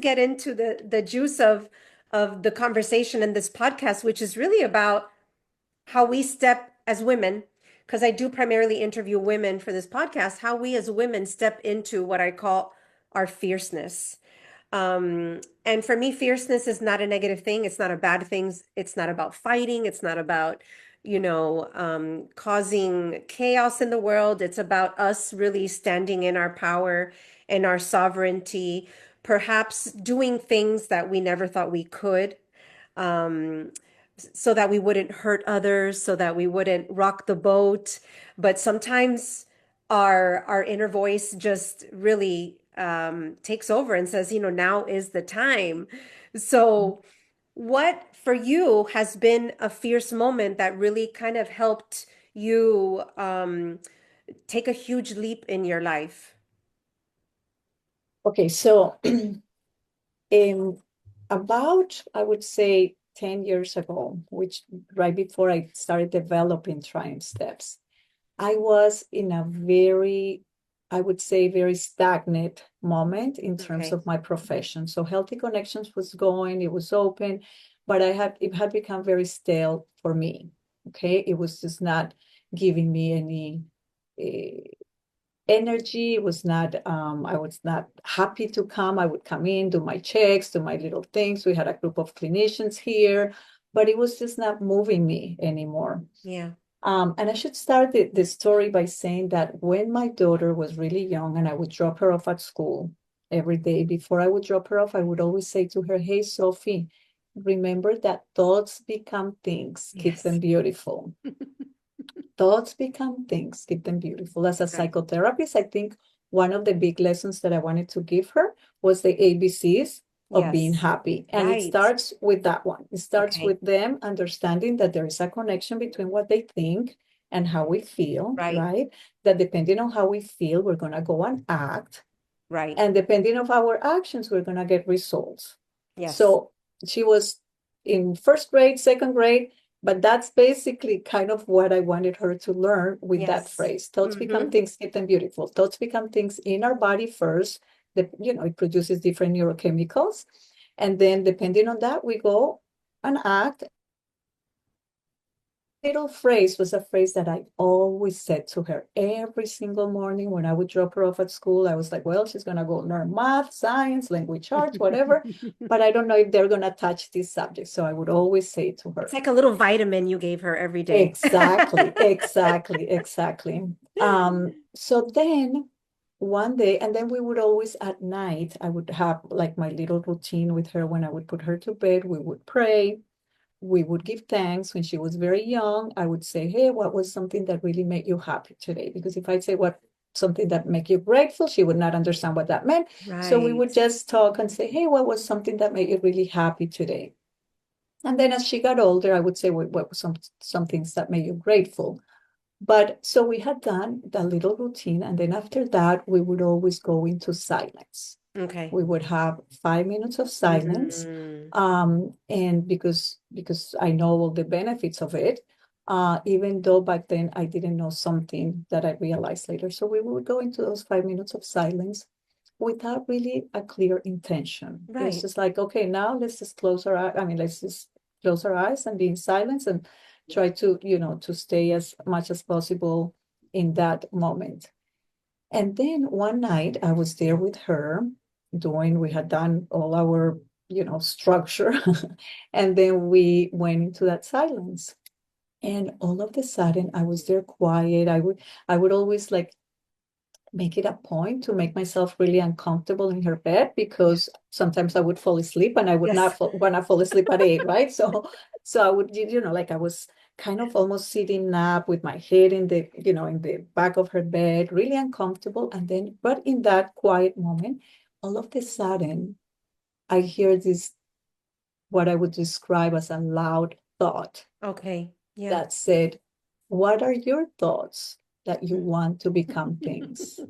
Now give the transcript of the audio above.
get into the juice of the conversation in this podcast, which is really about how we step as women, because I do primarily interview women for this podcast, how we as women step into what I call our fierceness. And for me, fierceness is not a negative thing. It's not a bad thing. It's not about fighting. It's not about, causing chaos in the world. It's about us really standing in our power and our sovereignty, perhaps doing things that we never thought we could. Um, so that we wouldn't hurt others, so that we wouldn't rock the boat. But sometimes our inner voice just really takes over and says, now is the time. So, what for you has been a fierce moment that really kind of helped you take a huge leap in your life? Okay, so in about, I would say 10 years ago, which right before I started developing Triumph Steps, I was in a very, I would say, very stagnant moment in terms Okay. of my profession. So Healthy Connections was going, it was open, but it had become very stale for me. Okay, it was just not giving me any uh, energy. Was not I was not happy to come. I would come in, do my checks, do my little things. We had a group of clinicians here, but it was just not moving me anymore. Yeah. And I should start the story by saying that when my daughter was really young and I would drop her off at school every day, before I would drop her off, I would always say to her, "Hey, Sophie, remember that thoughts become things, keep Yes. them beautiful." Thoughts become things, keep them beautiful. As a Right. psychotherapist, I think one of the big lessons that I wanted to give her was the ABCs of being Yes. happy. And it Right. starts with that one. It starts Okay. with them understanding that there is a connection between what they think and how we feel, Right. right? That depending on how we feel, we're going to go and act. Right. And depending on our actions, we're going to get results. Yes. So she was in first grade, second grade, but that's basically kind of what I wanted her to learn with that Yes. phrase. Thoughts become Mm-hmm. things, keep them beautiful. Thoughts become things in our body first. That it produces different neurochemicals. And then depending on that, we go and act. Little phrase was a phrase that I always said to her every single morning when I would drop her off at school. I was like, well, she's going to go learn math, science, language arts, whatever, but I don't know if they're going to touch this subject. So I would always say to It's her, like a little vitamin you gave her every day. exactly, exactly, exactly. So then one day, and then we would always at night, I would have like my little routine with her when I would put her to bed. We would pray, we would give thanks. When she was very young, I would say, "Hey, what was something that really made you happy today?" Because if I say what something that make you grateful, she would not understand what that meant. So we Right. would just talk and say, "Hey, what was something that made you really happy today?" And then as she got older, I would say, what were some things that made you grateful?" But so we had done that little routine, and then after that, we would always go into silence. Okay. We would have 5 minutes of silence. Mm. And because I know all the benefits of it, even though back then I didn't know something that I realized later. So we would go into those 5 minutes of silence without really a clear intention. It was Right. just like, okay, now let's just close our eyes. I mean, let's just close our eyes and be in silence and try to, to stay as much as possible in that moment. And then one night I was there with her we had done all our, structure. And then we went into that silence. And all of a sudden I was there quiet. I would always like make it a point to make myself really uncomfortable in her bed Yeah. because sometimes I would fall asleep and I would Yes. not want to fall asleep at 8, right? So I would, like I was kind of almost sitting up with my head in the back of her bed, really uncomfortable. And then, but in that quiet moment, all of a sudden, I hear this, what I would describe as a loud thought Okay. Yeah. that said, "What are your thoughts that you want to become things?"